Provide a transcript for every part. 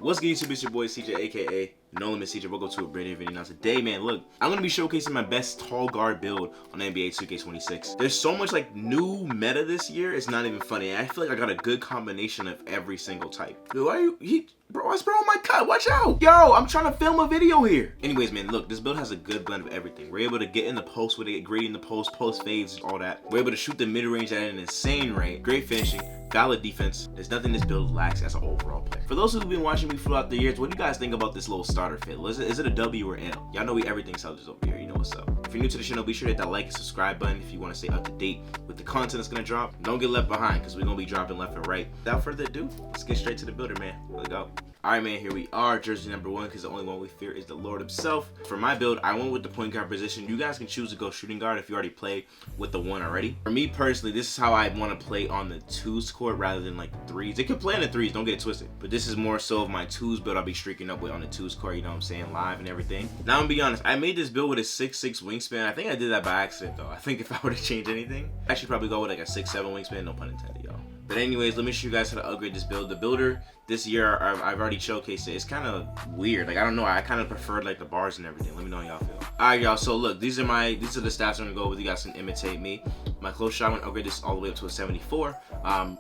What's good, YouTube? It's your boy CJ, aka Nolimitcj. Welcome to a brand new video. Now today, man, look, I'm gonna be showcasing my best tall guard build on NBA 2K26. There's so much like new meta this year, it's not even funny. I feel like I got a good combination of every single type. Dude, why are you bro, what's wrong with my cut? Watch out! Yo, I'm trying to film a video here. Anyways, man, look, this build has a good blend of everything. We're able to get in the post with it, great in the post fades, all that. We're able to shoot the mid-range at an insane rate, great finishing, valid defense. There's nothing this build lacks as an overall player. For those who've been watching me throughout the years, what do you guys think about this little starter fit? Is it a W or L? Y'all know we everything sells over here, you know what's up. If you're new to the channel, be sure to hit that like and subscribe button if you want to stay up to date with the content that's gonna drop. Don't get left behind because we're gonna be dropping left and right. Without further ado, let's get straight to the builder, man. Let's go. Alright, man, here we are, jersey number 1, because the only one we fear is the Lord himself. For my build, I went with the point guard position. You guys can choose to go shooting guard if you already played with the 1 already. For me personally, this is how I want to play on the 2s court rather than like the 3s. They could play on the 3s, don't get it twisted. But this is more so of my 2s build I'll be streaking up with on the 2s court, you know what I'm saying, live and everything. Now, I'm gonna be honest, I made this build with a 6'6" wingspan. I think I did that by accident, though. I think if I were to change anything, I should probably go with like a 6'7" wingspan, no pun intended, y'all. But anyways, let me show you guys how to upgrade this build. The builder this year, I've already showcased it. It's kind of weird. Like, I don't know. I kind of preferred like the bars and everything. Let me know how y'all feel. All right, y'all. So look, these are the stats I'm gonna go with. You guys can imitate me. My close shot, I'm gonna upgrade this all the way up to a 74.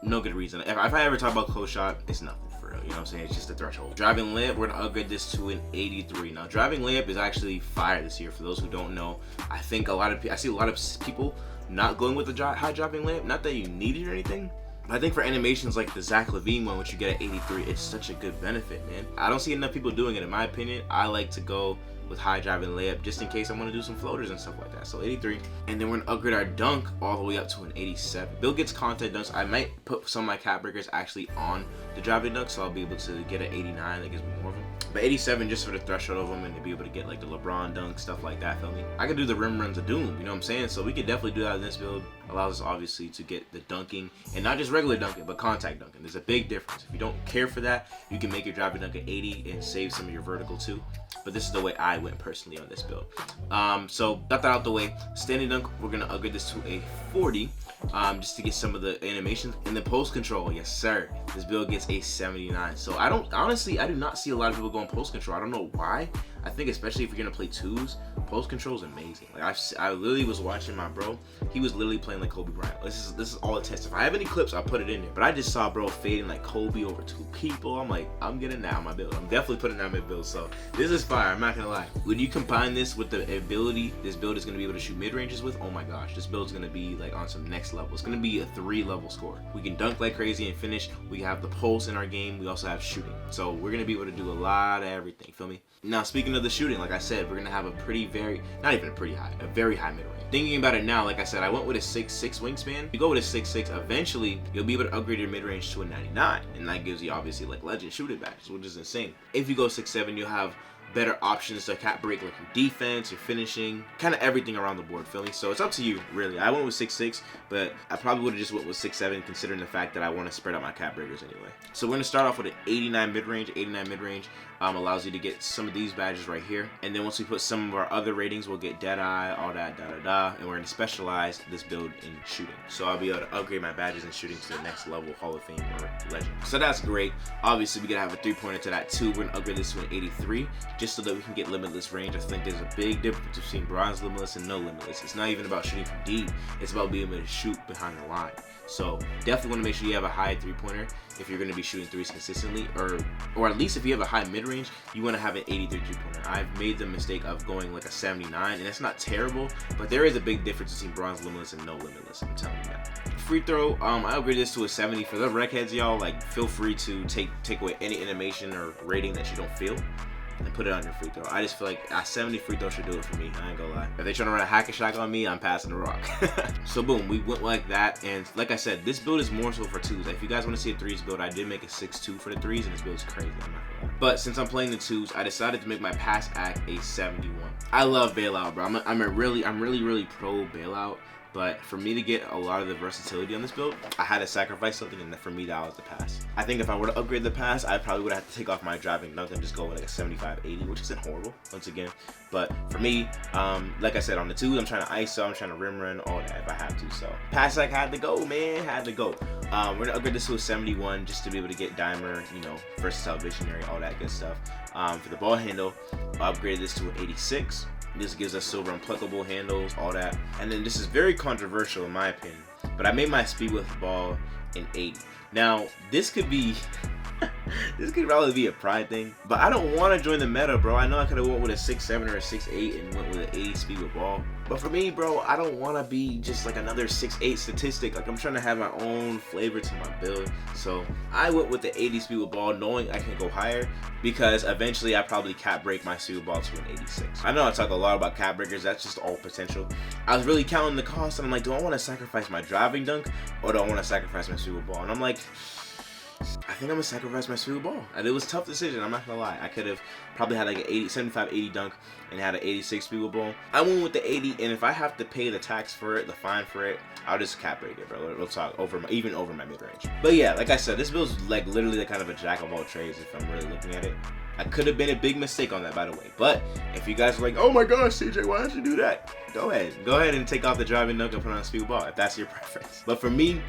No good reason. If I ever talk about close shot, it's nothing. You know what I'm saying? It's just a threshold. Driving layup, we're gonna upgrade this to an 83. Now, driving layup is actually fire this year. For those who don't know, I see a lot of people not going with the high driving layup. Not that you need it or anything. I think for animations like the Zach LaVine one, which you get at 83, it's such a good benefit, man. I don't see enough people doing it. In my opinion, I like to go with high driving layup just in case I want to do some floaters and stuff like that. So 83, and then we're gonna upgrade our dunk all the way up to an 87. Bill gets content dunks. I might put some of my cap breakers actually on the driving dunk, so I'll be able to get an 89. That gives me more of them. But 87 just for the threshold of them and to be able to get like the LeBron dunk, stuff like that, feel me? I could do the rim runs of doom, you know what I'm saying? So we could definitely do that in this build. Allows us obviously to get the dunking, and not just regular dunking, but contact dunking. There's a big difference. If you don't care for that, you can make your driving dunk at 80 and save some of your vertical too. But this is the way I went personally on this build. So got that out the way. Standing dunk, we're gonna upgrade this to a 40. Just to get some of the animations. And the post control, yes sir, this build gets a 79. So I do not see a lot of people going post control. I don't know why. I think especially if you're gonna play 2s, post control is amazing. Like I literally was watching my bro, he was literally playing like Kobe Bryant. This is all it tests. If I have any clips, I'll put it in there. But I just saw bro fading like Kobe over 2 people. I'm like, I'm getting that on my build. I'm definitely putting that on my build. So this is fire, I'm not gonna lie. When you combine this with the ability this build is gonna be able to shoot mid ranges with, oh my gosh, this build's gonna be like on some next level. It's gonna be a 3-level score. We can dunk like crazy and finish. We have the pulse in our game. We also have shooting. So we're gonna be able to do a lot of everything, feel me? Now, speaking of the shooting, like I said, we're gonna have a not even a pretty high, a very high mid range. Thinking about it now, like I said, I went with a 6'6" wingspan. You go with a 6'6", eventually you'll be able to upgrade your mid range to a 99, and that gives you obviously like legend shooting badges, which is insane. If you go 6'7", you'll have better options to cap break like your defense, your finishing, kind of everything around the board, feel me? So it's up to you, really. I went with 6'6", but I probably would have just went with 6'7", considering the fact that I want to spread out my cap breakers anyway. So we're gonna start off with an 89 mid-range. 89 mid-range allows you to get some of these badges right here, and then once we put some of our other ratings, we'll get Deadeye, all that, and we're gonna specialize this build in shooting. So I'll be able to upgrade my badges in shooting to the next level, Hall of Fame or legend. So that's great. Obviously, we gotta have a 3-pointer to that too. We're gonna upgrade this to an 83. Just so that we can get limitless range. I think there's a big difference between bronze limitless and no limitless. It's not even about shooting from deep, it's about being able to shoot behind the line. So definitely want to make sure you have a high 3-pointer if you're going to be shooting 3s consistently, or at least if you have a high mid-range, you want to have an 83 3-pointer. I've made the mistake of going like a 79, and it's not terrible, but there is a big difference between bronze limitless and no limitless, I'm telling you that. Free throw, I upgraded this to a 70. For the rec heads, y'all, like, feel free to take away any animation or rating that you don't feel and put it on your free throw. I just feel like a 70 free throw should do it for me. I ain't gonna lie. If they trying to run a hack and shot on me, I'm passing the rock. So boom, we went like that. And like I said, this build is more so for 2s. If you guys want to see a 3s build, I did make a 6'2" for the 3s, and this build is crazy. I'm not gonna lie. But since I'm playing the 2s, I decided to make my pass act a 71. I love bailout, bro. I'm really pro bailout. But for me to get a lot of the versatility on this build, I had to sacrifice something, and for me that was the pass. I think if I were to upgrade the pass, I probably would have to take off my driving dunk and just go with like a 75-80, which isn't horrible once again. But for me, like I said, on the twos, I'm trying to ISO, I'm trying to rim run, all that if I have to. So pass like had to go, man, had to go. We're gonna upgrade this to a 71 just to be able to get dimer, you know, versatile visionary, all that good stuff. For the ball handle, I upgraded this to an 86. This gives us silver unpluckable handles, all that. And then this is very controversial in my opinion, but I made my speed with the ball an 80. Now, this could be, this could probably be a pride thing, but I don't want to join the meta, bro. I know I could have went with a 6'7" or a 6'8" and went with an 80 speed with ball. But for me, bro, I don't want to be just like another 6'8" statistic. Like, I'm trying to have my own flavor to my build. So I went with the 80 speed with ball, knowing I can go higher, because eventually I probably cap break my speed with ball to an 86. I know I talk a lot about cap breakers. That's just all potential. I was really counting the cost, and I'm like, do I want to sacrifice my driving dunk, or do I want to sacrifice my speed with ball? And I'm like, I think I'm gonna sacrifice my speed with ball. And it was a tough decision, I'm not gonna lie. I could have probably had like an 80, 75, 80 dunk and had an 86 speed with ball. I went with the 80, and if I have to pay the tax for it, the fine for it, I'll just cap break it, bro. We'll talk over my, even over my mid range. But yeah, like I said, this build's like literally the kind of a jack of all trades if I'm really looking at it. I could have been a big mistake on that, by the way. But if you guys are like, oh my gosh, CJ, why did you do that? Go ahead and take off the driving dunk and put on a speed with ball if that's your preference. But for me,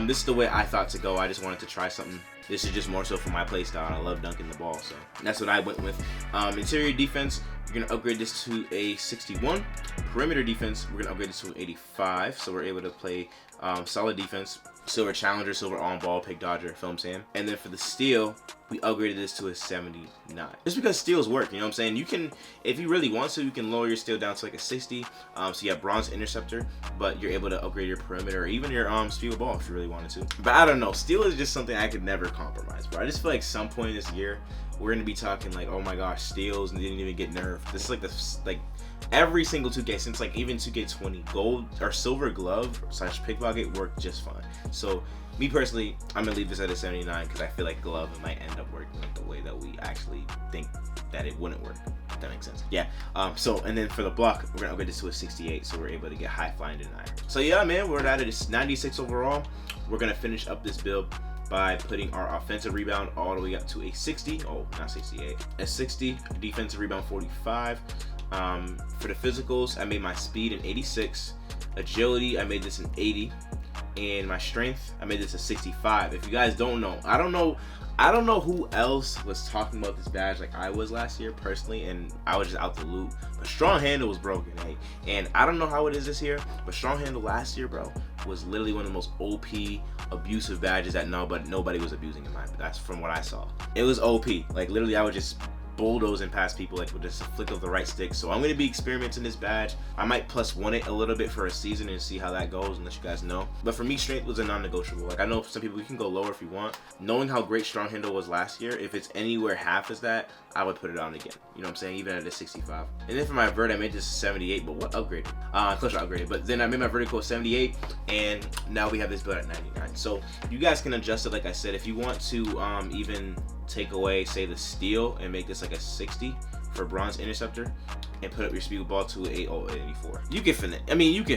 this is the way I thought to go. I just wanted to try something. This is just more so for my play style. I love dunking the ball, so that's what I went with. Interior defense, we're gonna upgrade this to a 61. Perimeter defense, we're gonna upgrade this to an 85. So we're able to play solid defense. Silver challenger, silver on ball, pick dodger, feel what I'm saying? And then for the steal, we upgraded this to a 79. Just because steals work, you know what I'm saying? You can, if you really want to, you can lower your steal down to like a 60. So you have bronze interceptor, but you're able to upgrade your perimeter or even your speed with ball if you really wanted to. But I don't know, steal is just something I could never compromise, bro. I just feel like some point this year, we're gonna be talking like, oh my gosh, steals and didn't even get nerfed. This is like the every single 2K since like even 2K20, gold or silver glove / pickpocket worked just fine. So me personally, I'm gonna leave this at a 79 because I feel like glove might end up working like the way that we actually think that it wouldn't work. If that makes sense. Yeah. So and then for the block, we're gonna upgrade this to a 68, so we're able to get high flying denier. So yeah, man, we're at a 96 overall. We're gonna finish up this build by putting our offensive rebound all the way up to a 60. Oh, not 68. A 60. Defensive rebound 45. For the physicals, I made my speed an 86. Agility, I made this an 80. And my strength, I made this a 65. If you guys don't know, I don't know who else was talking about this badge like I was last year personally, and I was just out the loop. But strong handle was broken, hey. And I don't know how it is this year, but strong handle last year, bro, was literally one of the most OP abusive badges that nobody was abusing in mine. But that's from what I saw. It was OP. Like literally, I would just bulldozing past people like with just a flick of the right stick. So I'm going to be experimenting this badge. I might +1 it a little bit for a season and see how that goes and let you guys know. But for me, strength was a non-negotiable. Like I know some people, you can go lower if you want. Knowing how great strong handle was last year, if it's anywhere half as that, I would put it on again. You know what I'm saying? Even at a 65. And then for my vert, I made this 78, but what upgrade? Closer upgrade. But then I made my vertical 78, and now we have this build at 99. So you guys can adjust it like I said. If you want to even take away, say, the steal and make this like a 60 for bronze interceptor and put up your speed with ball to an 84. You can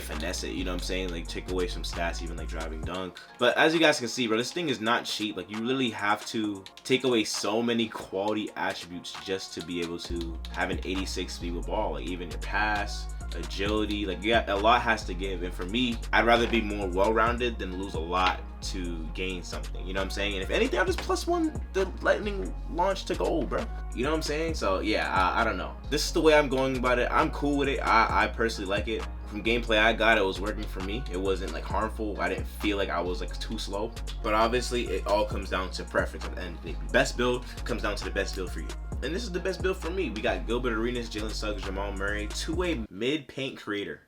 finesse it, you know what I'm saying? Like take away some stats, even like driving dunk. But as you guys can see, bro, this thing is not cheap. Like you literally have to take away so many quality attributes just to be able to have an 86 speed with ball. Like even your pass, agility, like yeah, a lot has to give. And for me, I'd rather be more well-rounded than lose a lot to gain something, you know what I'm saying? And if anything, I'll just +1 the lightning launch to gold, bro. You know what I'm saying? So yeah, I don't know. This is the way I'm going about it. I'm cool with it. I personally like it. From gameplay I got, it was working for me. It wasn't like harmful. I didn't feel like I was like too slow. But obviously, it all comes down to preference at the end of the day. Best build comes down to the best build for you. And this is the best build for me. We got Gilbert Arenas, Jalen Suggs, Jamal Murray, two-way mid-paint creator.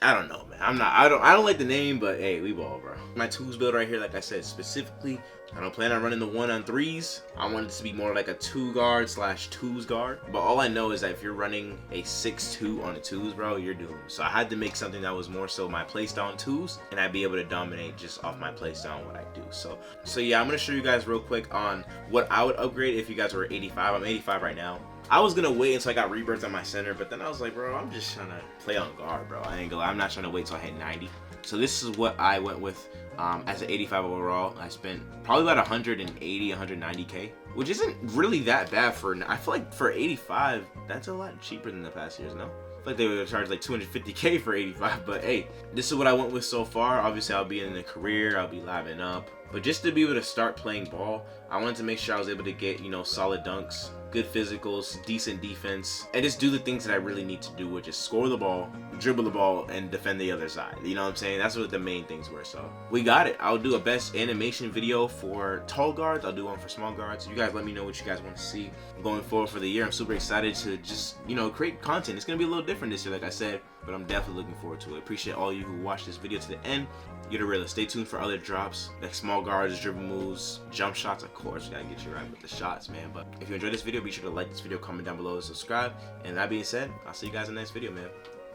I don't know, man. I don't like the name, but hey, we ball, bro. My tools build right here, like I said, specifically I don't plan on running the 1-on-3s. I want it to be more like a 2 guard / twos guard. But all I know is that if you're running a 6-2 on the twos, bro, you're doomed. So I had to make something that was more so my playstyle on twos, and I'd be able to dominate just off my playstyle and what I do. So yeah, I'm gonna show you guys real quick on what I would upgrade if you guys were 85. I'm 85 right now. I was gonna wait until I got rebirth on my center, but then I was like, bro, I'm just trying to play on guard, bro. I'm not trying to wait till I hit 90. So this is what I went with as an 85 overall. I spent probably about 180, 190K, which isn't really that bad for. I feel like for 85, that's a lot cheaper than the past years, no? I feel like they would charge like 250K for 85, but hey, this is what I went with so far. Obviously, I'll be in the career, I'll be labbing up, but just to be able to start playing ball, I wanted to make sure I was able to get, you know, solid dunks, good physicals, decent defense, and just do the things that I really need to do, which is score the ball, dribble the ball, and defend the other side. You know what I'm saying? That's what the main things were. So we got it. I'll do a best animation video for tall guards. I'll do one for small guards. You guys let me know what you guys want to see going forward for the year. I'm super excited to just, you know, create content. It's gonna be a little different this year, like I said, but I'm definitely looking forward to it. Appreciate all you who watched this video to the end. You're the realest. Stay tuned for other drops, like small guards, dribble moves, jump shots. Of course, gotta get you right with the shots, man. But if you enjoyed this video, be sure to like this video, comment down below, and subscribe. And that being said, I'll see you guys in the next video, man.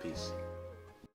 Peace.